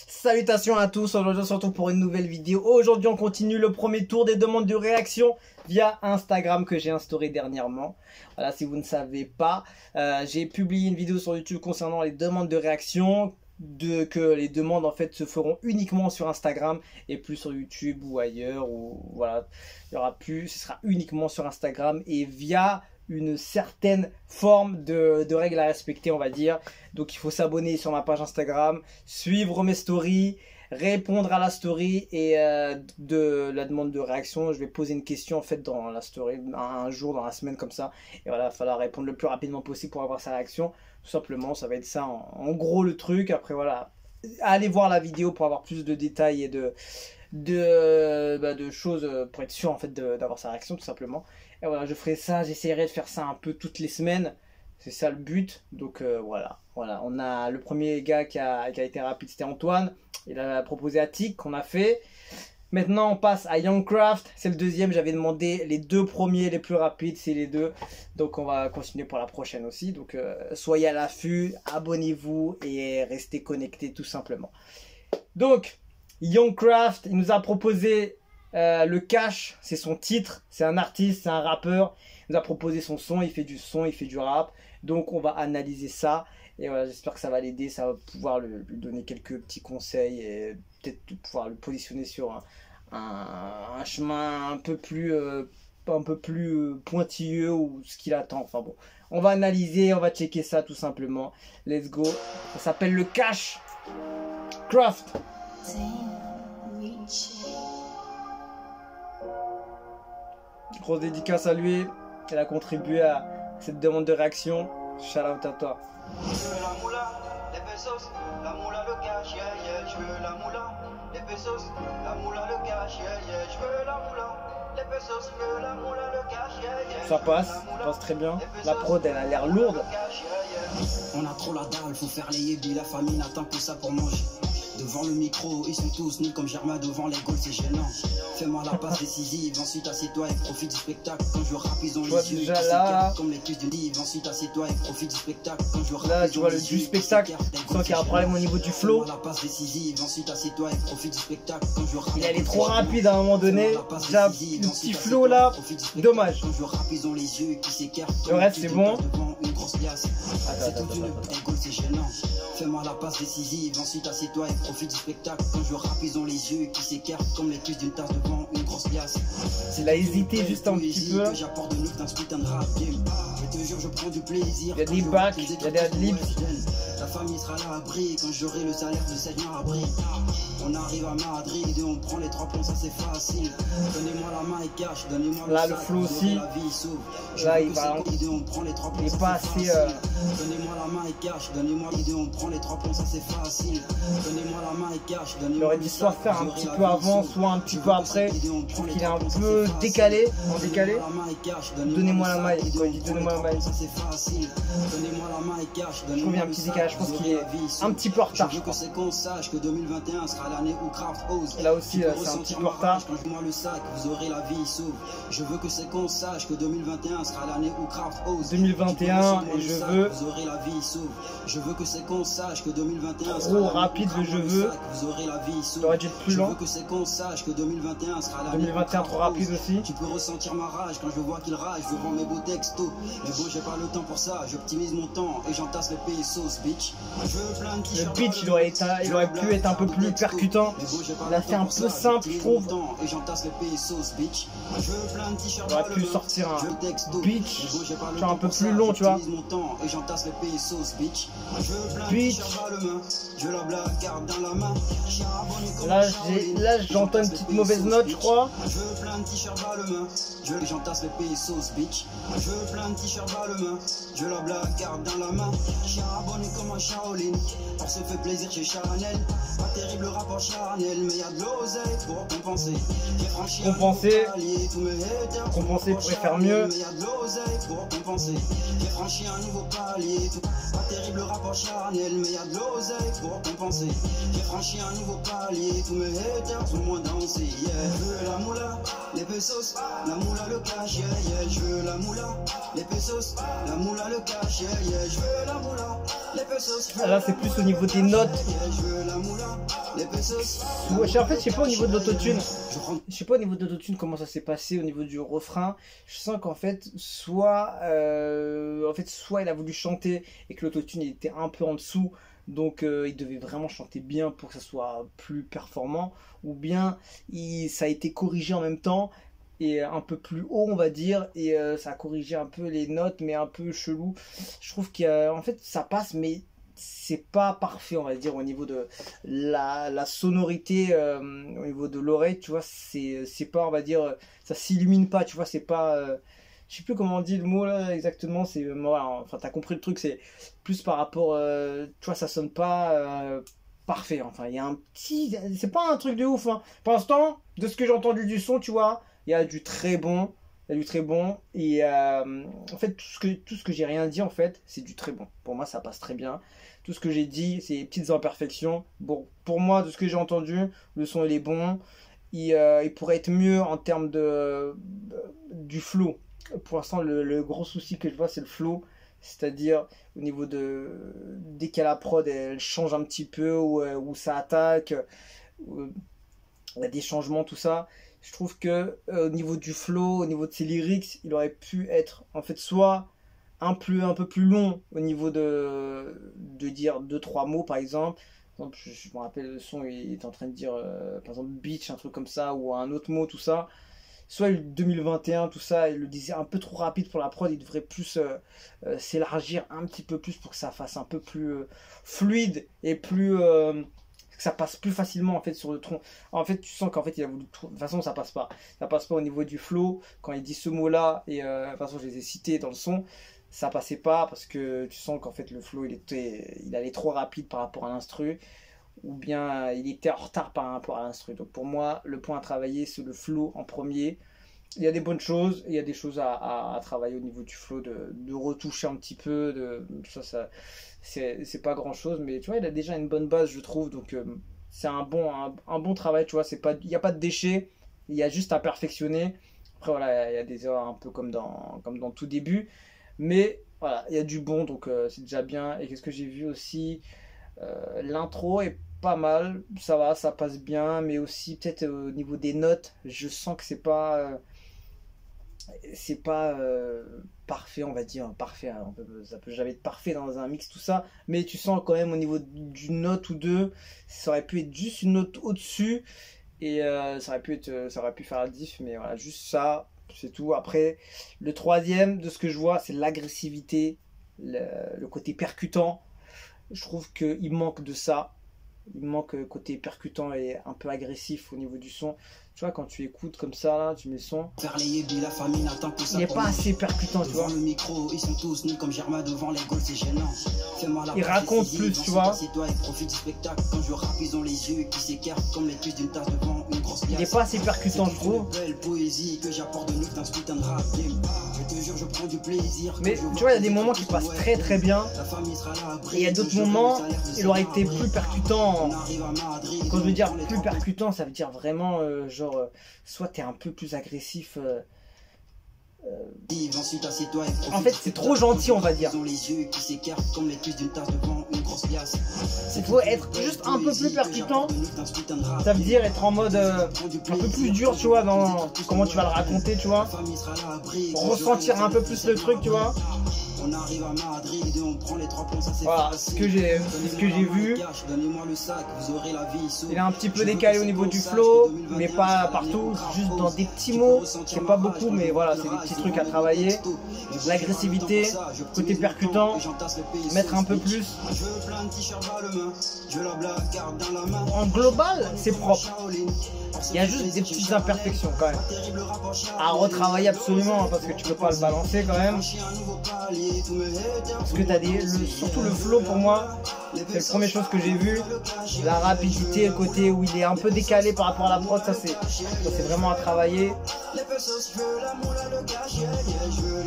Salutations à tous, aujourd'hui on se retrouve pour une nouvelle vidéo. Aujourd'hui on continue le premier tour des demandes de réaction via Instagram que j'ai instauré dernièrement. Voilà, si vous ne savez pas, j'ai publié une vidéo sur YouTube concernant les demandes de réaction, que les demandes en fait se feront uniquement sur Instagram et plus sur YouTube ou ailleurs, ou voilà, il y aura plus, ce sera uniquement sur Instagram et via une certaine forme de règles à respecter, on va dire. Donc il faut s'abonner sur ma page Instagram, suivre mes stories, répondre à la story et de la demande de réaction. Je vais poser une question en fait dans la story un jour dans la semaine comme ça, et voilà, il va falloir répondre le plus rapidement possible pour avoir sa réaction. Tout simplement, ça va être ça en gros le truc. Après voilà, allez voir la vidéo pour avoir plus de détails et de choses pour être sûr en fait d'avoir sa réaction tout simplement. Et voilà, je ferai ça, j'essaierai de faire ça un peu toutes les semaines, c'est ça le but. Donc voilà, on a le premier gars qui a été rapide, c'était Antoine. Il a proposé à Tic qu'on a fait. Maintenant on passe à Youngcraft, c'est le deuxième. J'avais demandé les deux premiers les plus rapides, c'est les deux. Donc on va continuer pour la prochaine aussi. Donc soyez à l'affût, abonnez-vous et restez connectés tout simplement. Donc Youngcraft, il nous a proposé le Cash, c'est son titre, c'est un artiste, c'est un rappeur. Il nous a proposé son son, il fait du son, il fait du rap. Donc on va analyser ça. Et voilà, j'espère que ça va l'aider, ça va pouvoir lui donner quelques petits conseils et peut-être pouvoir le positionner sur un chemin un peu plus pointilleux ou ce qu'il attend. Enfin bon, on va analyser, on va checker ça tout simplement. Let's go. Ça s'appelle le Cash Craft. Grosse dédicace à lui, elle a contribué à cette demande de réaction. Shout out à toi. Je veux la moula, les pesos, la moula, le cash, yeah, yeah. Je veux la moula, les pesos, la moula, le cash, yeah, yeah. Je veux la moula, les pesos, je veux la moula, le cash, yeah, yeah. Ça passe très bien. La prod elle a l'air lourde. On a trop la dalle, faut faire les yébis, la famille n'attend que ça pour manger. Devant le micro, ils sont tous nus comme Germain devant les goals, c'est gênant. Fais-moi la passe décisive, ensuite assieds-toi et profite du spectacle. Quand je rappe, ils ont les yeux déjà là, comme les cuisses de livre. Ensuite assieds-toi et profite du spectacle. Quand je rappe, là tu vois le du spectacle, je sens qu'il y a un problème au niveau du flow. La passe décisive, ensuite assieds-toi et profite du spectacle. Quand je rappe, il allait trop rapide à un moment donné. Déjà le petit flow là, dommage. Quand je rappe, ils ont les yeux qui s'écartent. Le reste c'est bon. C'est toute une goal, c'est gênant. Fais-moi la passe décisive, ensuite assieds-toi et profite du spectacle. Quand je rappe, ils ont les yeux qui s'écartent comme les cuisses d'une tasse devant une grosse glace. Il a hésité juste un petit peu. J'apporte de l'ouf d'un split and rap game. Je te jure, je prends du plaisir. Il y a des backs, il y a des adlibs. La famille sera là à abri quand j'aurai le salaire de seigneur abri. On arrive à Madrid et on prend les 3 points, ça c'est facile. Donnez-moi la main et cash, donnez-moi là, le flow aussi. Là, il va. Il est pas assez. Donnez-moi la main et cash, donnez-moi l'idée, on prend les 3 points, ça c'est facile. Donnez-moi la main et cash, il aurait dû soit faire un petit peu avant, soit un petit peu après. Je trouve qu'il est un peu décalé, en décalé. Donnez-moi la maille, quand il dit donnez-moi la maille. Je trouve qu'il y a un petit décalage, je pense qu'il est un petit peu en retard. Je veux que c'est qu'on sache que 2021 sera l'année où Craft ose. Là aussi, c'est un petit peu en retard. Moi le sac, vous aurez la vie sauve. Je veux que c'est qu'on sache que 2021 sera l'année où Craft ose. 2021 et je veux. Vous aurez la vie sauve. Je veux que c'est qu'on sache que 2021 trop rapide le je veux. Vous aurez la vie sauve. Ça aurait dû être plus lent. Je veux que c'est qu'on sache que 2021 sera l'année. 2021 trop rapide aussi. Tu peux ressentir ma rage quand je vois qu'il rage devant mes beaux textos. Mais bon, j'ai pas le temps pour ça. J'optimise mon temps et j'entasse les pesos, bitch. Je veux plein de le beat il aurait pu être un peu plus percutant. Il a fait un peu simple, je trouve. Et j'entasse les pesos, bitch. Je veux plein de t-shirts. Il aurait pu sortir un beat genre un peu plus long, tu vois. Et j'entasse les pesos, bitch. Beat. Là j'entends une petite mauvaise note, je crois. Je veux plein de t-shirts bas le main. J'entasse les pesos, bitch. Je veux plein de t-shirts bas le main. Je la blague, garde dans la main. Je suis abonné comme un Shaolin. On se fait plaisir chez Chanel. Pas terrible rapport charnel, mais y'a de l'oseille pour compenser. J'ai franchi compenser pourrait faire mieux. Mais y'a de l'oseille pour compenser. J'ai franchi un nouveau palier. Pas terrible rapport charnel, mais y'a de l'oseille pour compenser. J'ai franchi un nouveau palier. Tous mes haters sont moins dansés. Yeah. Je veux la moula, les pesos, la moula le cash. Yeah, yeah. Je veux la moula, les pesos, la moula le cash. Yeah, yeah. Je veux la moula, Là c'est plus au niveau des notes. Ouais, en fait je sais pas au niveau de l'autotune. Je sais pas au niveau de l'autotune comment ça s'est passé au niveau du refrain. Je sens qu'en fait soit il a voulu chanter et que l'autotune était un peu en dessous. Donc il devait vraiment chanter bien pour que ça soit plus performant. Ou bien ça a été corrigé en même temps. Et un peu plus haut on va dire, et ça a corrigé un peu les notes mais un peu chelou. Je trouve qu'en fait ça passe mais c'est pas parfait on va dire au niveau de la sonorité, au niveau de l'oreille tu vois, c'est pas on va dire, ça s'illumine pas tu vois, c'est pas je sais plus comment on dit le mot là exactement, c'est voilà, enfin t'as compris le truc, c'est plus par rapport tu vois, ça sonne pas parfait, enfin il y a un petit, c'est pas un truc de ouf hein. Pour l'instant de ce que j'ai entendu du son tu vois, il y a du très bon, et en fait tout ce que j'ai rien dit en fait c'est du très bon. Pour moi ça passe très bien. Tout ce que j'ai dit c'est des petites imperfections. Bon pour moi de ce que j'ai entendu le son il est bon. Il pourrait être mieux en termes du flow. Pour l'instant le gros souci que je vois c'est le flow. C'est-à-dire au niveau de dès qu'à la prod elle change un petit peu ou ça attaque, il y a des changements tout ça. Je trouve que au niveau du flow, au niveau de ses lyrics, il aurait pu être en fait soit un peu plus long au niveau de dire 2-3 mots par exemple. Je me rappelle le son, il est en train de dire par exemple beach, un truc comme ça, ou un autre mot, tout ça. Soit le 2021, tout ça, il le disait un peu trop rapide pour la prod, il devrait plus s'élargir un petit peu plus pour que ça fasse un peu plus fluide et plus... que ça passe plus facilement en fait sur le tronc. En fait tu sens qu'en fait il a voulu de toute façon ça passe pas au niveau du flow quand il dit ce mot là, et de toute façon je les ai cités dans le son, ça passait pas parce que tu sens qu'en fait le flow il allait trop rapide par rapport à l'instru, ou bien il était en retard par rapport à l'instru. Donc pour moi le point à travailler c'est le flow en premier. Il y a des bonnes choses, il y a des choses à travailler au niveau du flow, de retoucher un petit peu, ça c'est pas grand chose, mais tu vois il a déjà une bonne base je trouve, donc c'est un bon travail, tu vois, il n'y a pas de déchets, il y a juste à perfectionner. Après voilà, il y a des erreurs un peu comme dans tout début, mais voilà, il y a du bon, donc c'est déjà bien. Et qu'est-ce que j'ai vu aussi, l'intro est pas mal, ça va, ça passe bien, mais aussi peut-être au niveau des notes, je sens que c'est pas parfait on va dire, parfait hein, ça peut jamais être parfait dans un mix tout ça, mais tu sens quand même au niveau d'une note ou deux, ça aurait pu être juste une note au-dessus, et ça aurait pu faire la diff, mais voilà, juste ça, c'est tout. Après le troisième de ce que je vois c'est l'agressivité, le côté percutant. Je trouve qu'il manque de ça. Il manque côté percutant et un peu agressif au niveau du son. Tu vois, quand tu écoutes comme ça, là, tu mets le son, il n'est pas assez percutant, tu vois. Il raconte plus, tu vois. Il n'est pas assez percutant, je trouve. Mais tu vois, il y a des moments qui passent très très bien. Et il y a d'autres moments, il aurait été plus percutant. Quand je veux dire plus percutant, ça veut dire vraiment genre soit t'es un peu plus agressif, en fait c'est trop gentil on va dire. Il faut être juste un peu plus percutant, ça veut dire être en mode un peu plus dur, tu vois, dans comment tu vas le raconter, tu vois, ressentir un peu plus le truc, tu vois. Voilà ce que j'ai vu. Il est un petit peu décalé au niveau du flow, mais pas partout, juste dans des petits mots, c'est pas beaucoup, mais voilà, c'est des petits trucs à travailler. L'agressivité, côté percutant, mettre un peu plus. En global, c'est propre. Il y a juste des petites imperfections quand même à retravailler absolument, parce que tu peux pas le balancer quand même. Parce que t'as surtout le flow pour moi, c'est la première chose que j'ai vu. La rapidité, le côté où il est un peu décalé par rapport à la prod, ça c'est vraiment à travailler.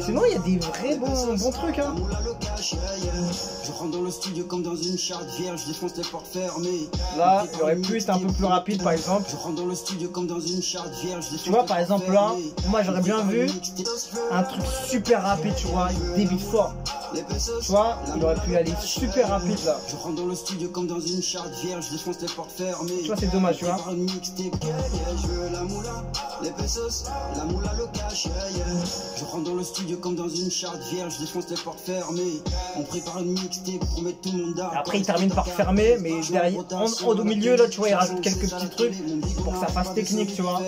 Sinon il y a des vrais bons trucs hein. Là il aurait pu être un peu plus rapide par exemple. Tu vois par exemple là, moi j'aurais bien vu un truc super rapide, tu vois, des beats forts. les pesos. Tu vois, il aurait pu aller super rapide là. Je rentre dans le studio comme dans une charte vierge, je défonce les portes fermées. Tu vois, c'est dommage, tu vois. Je veux la moula, les pesos, la moula le cash, Je rentre dans le studio comme dans une charte vierge, je défonce les portes fermées. On prépare une mixtape pour mettre tout le monde d'accord. Après, il termine par fermer, mais derrière, au milieu là, tu vois, il rajoute quelques petits trucs pour que ça fasse technique, tu vois.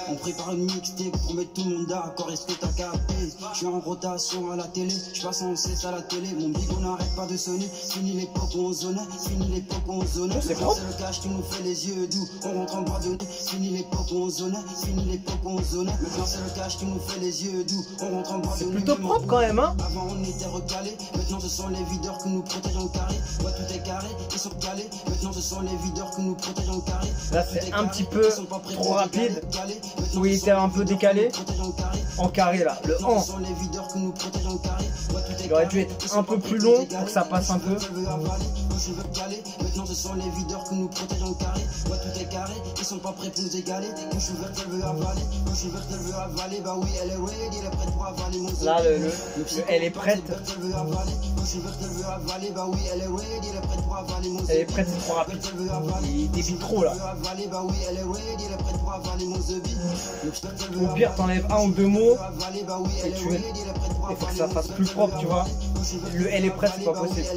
On prépare une mixtape pour mettre tout le monde d'accord. Est-ce que t'as capté? Je suis en rotation à la télé, je passe sans cesse à la télé. Mon bigot n'arrête pas de sonner. Fini l'époque où on zonnait, fini l'époque où on zonnait. C'est le cash qui nous fait les yeux doux. On rentre en bas de nez. Fini l'époque où on zonnait, fini l'époque où on zonnait. Maintenant c'est le cash qui nous fait les yeux doux. On rentre en bas de nez. Plutôt propre quand même, hein. Avant on était recalés, maintenant ce sont les videurs qui nous protègent en carré. Ouais, tout est carré, ils sont calés. Maintenant ce sont les videurs qui nous protègent en carré. Là c'est un petit peu trop rapide. Où il était un peu décalé. En carré là, le en. Il aurait dû être un peu plus long pour que ça passe un peu. Maintenant ce sont les videurs qui nous protègent en carré. Ouais, tout est carré, ils sont pas prêts pour nous égaler. Quand je suis verte, elle veut avaler. Quand je suis verte, elle veut avaler. Bah oui, elle est ready, elle est prête pour avaler mon zéro. Là, elle est prête. Elle veut avaler. Quand je suis verte, elle veut avaler. Bah oui, elle est ready, elle est prête pour avaler mon zéro. Elle est prête, c'est trop rapide. Il débite trop là. Bah oui, elle est ready, elle est prête pour avaler mon zébi. Au pire, t'enlèves un ou deux mots et tu mets. Il faut que ça fasse plus propre, tu vois. Elle est prête, c'est pas possible.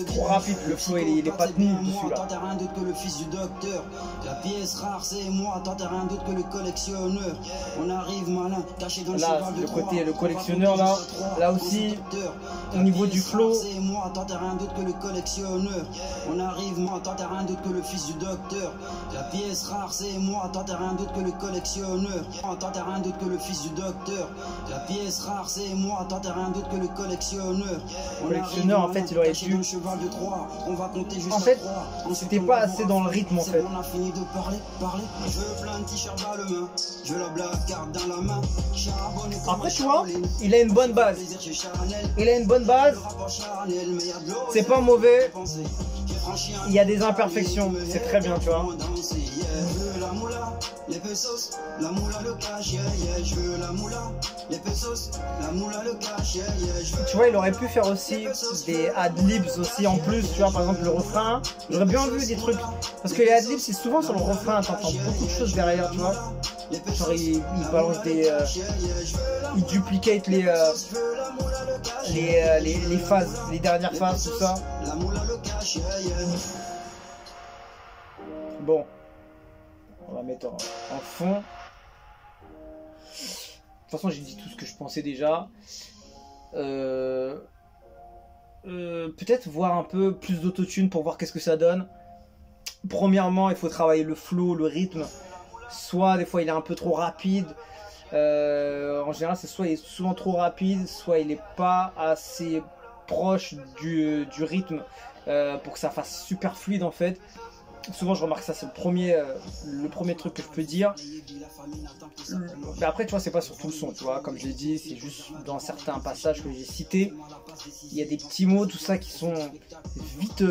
Trop rapide, le flow il est pas tenu dessus là. T'as rien d'autre que le fils du docteur. La pièce rare, c'est moi. T'as rien d'autre que le collectionneur. On arrive malin, caché dans le cheval de le côté le collectionneur là aussi au niveau du flow. C'est moi, t'as rien d'autre que le collectionneur. On arrive moi, t'as rien d'autre que le fils du docteur. La pièce rare, c'est moi. T'as rien d'autre que le collectionneur. T'as rien d'autre que le fils du docteur. La pièce rare, c'est moi. T'as rien d'autre que le collectionneur. Collectionneur, en fait, il aurait dû. En fait, c'était pas assez dans le rythme en fait. On a fini de parler. Je veux plein de t-shirts à la main. Je veux la black carte dans la main. Après, tu vois, il a une bonne base. C'est pas mauvais. Il y a des imperfections. C'est très bien, tu vois. Les pesos, la moula le cash, je veux la moula. Les pesos, la moula le cash, tu vois, il aurait pu faire aussi des adlibs aussi en plus, tu vois, par exemple le refrain. J'aurais bien vu des trucs, parce que les adlibs c'est souvent sur le refrain, t'entends beaucoup de choses derrière, tu vois. Genre il balance des, il duplicate les phases, les dernières phases, tout ça. Bon. On va mettre en fond. De toute façon, j'ai dit tout ce que je pensais déjà. Peut-être voir un peu plus d'autotune pour voir qu'est-ce que ça donne. Premièrement, il faut travailler le flow, le rythme. Soit des fois il est un peu trop rapide. En général, c'est soit il est souvent trop rapide, soit il n'est pas assez proche du rythme pour que ça fasse super fluide en fait. Souvent je remarque ça, c'est le premier truc que je peux dire. Mais après tu vois, c'est pas sur tout le son, tu vois, comme je l'ai dit, c'est juste dans certains passages que j'ai cités. Il y a des petits mots, tout ça qui sont vite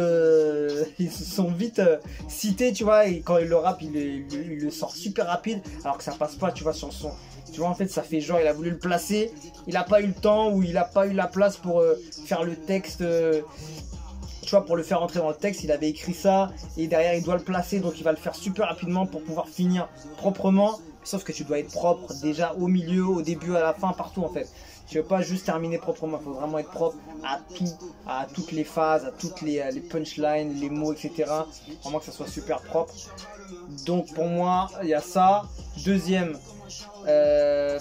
cités, tu vois, et quand il le rappe, il le sort super rapide, alors que ça passe pas, tu vois, sur le son. Tu vois, en fait, ça fait genre, il a voulu le placer, il a pas eu le temps ou il a pas eu la place pour faire le texte. Tu vois, pour le faire entrer dans le texte, il avait écrit ça et derrière il doit le placer, donc il va le faire super rapidement pour pouvoir finir proprement. Sauf que tu dois être propre déjà au milieu, au début, à la fin, partout en fait. Tu veux pas juste terminer proprement, il faut vraiment être propre à tout, à toutes les phases, à toutes les punchlines, les mots, etc. Vraiment que ça soit super propre. Donc pour moi, il y a ça. Deuxième, les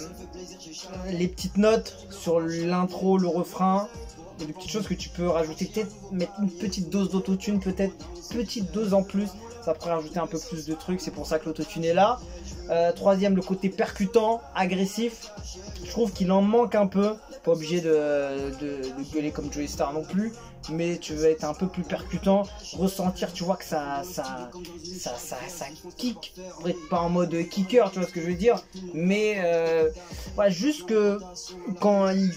petites notes sur l'intro, le refrain. Il y a des petites choses que tu peux rajouter, peut-être mettre une petite dose d'autotune, peut-être petite dose en plus, ça pourrait rajouter un peu plus de trucs, c'est pour ça que l'autotune est là. Troisième, le côté percutant, agressif, je trouve qu'il en manque un peu, pas obligé de gueuler comme Joey Star non plus, mais tu veux être un peu plus percutant, ressentir, tu vois que ça kick, pas en mode kicker, tu vois ce que je veux dire, mais ouais, juste que quand il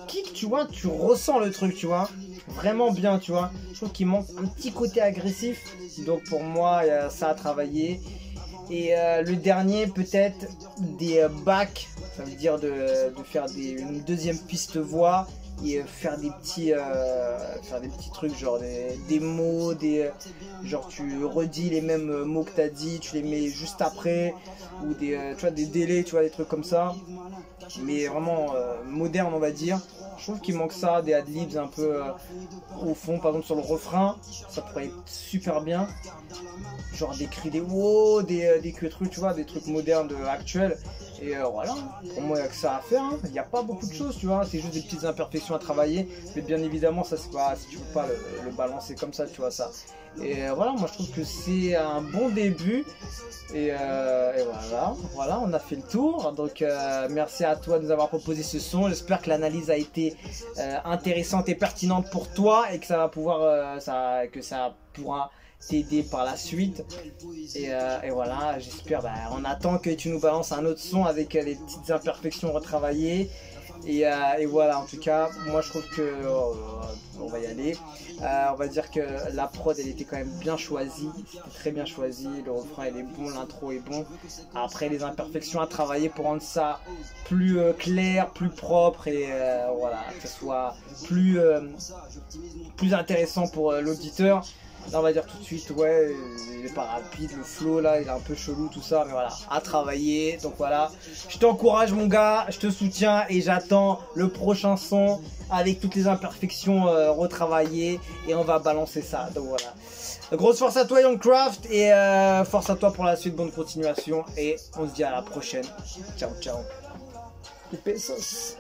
kick, tu vois, tu ressens le truc, tu vois, vraiment bien, tu vois. Je trouve qu'il manque un petit côté agressif, donc pour moi, il y a ça à travailler. Et le dernier, peut-être des backs Ça veut dire de faire une deuxième piste voix et faire des petits trucs, genre des mots, genre tu redis les mêmes mots que tu as dit, tu les mets juste après, ou tu vois, des délais, tu vois, des trucs comme ça, mais vraiment moderne, on va dire. Je trouve qu'il manque ça, des adlibs un peu au fond, par exemple sur le refrain, ça pourrait être super bien. Genre des cris, des wow, des trucs, tu vois, des trucs modernes actuels. Et voilà, pour moi il n'y a que ça à faire, hein. Il n'y a pas beaucoup de choses, tu vois, c'est juste des petites imperfections à travailler. Mais bien évidemment, ça c'est pas, si tu veux pas le balancer comme ça, tu vois ça. Et voilà, moi je trouve que c'est un bon début. Et voilà, on a fait le tour. Donc merci à toi de nous avoir proposé ce son. J'espère que l'analyse a été intéressante et pertinente pour toi et que ça va pouvoir, que ça pourra t'aider par la suite. Et voilà, j'espère, on attend que tu nous balances un autre son avec les petites imperfections retravaillées. Et voilà, en tout cas, moi je trouve que on va y aller. On va dire que la prod elle était quand même bien choisie, c'était très bien choisi, le refrain il est bon, l'intro est bon. Après les imperfections à travailler pour rendre ça plus clair, plus propre et voilà, que ce soit plus intéressant pour l'auditeur. Là on va dire tout de suite, ouais, il est pas rapide, le flow là il est un peu chelou tout ça, mais voilà, à travailler. Donc voilà, je t'encourage mon gars, je te soutiens et j'attends le prochain son avec toutes les imperfections retravaillées et on va balancer ça. Donc voilà, grosse force à toi Youngcraft et force à toi pour la suite, bonne continuation et on se dit à la prochaine. Ciao ciao. Les pesos.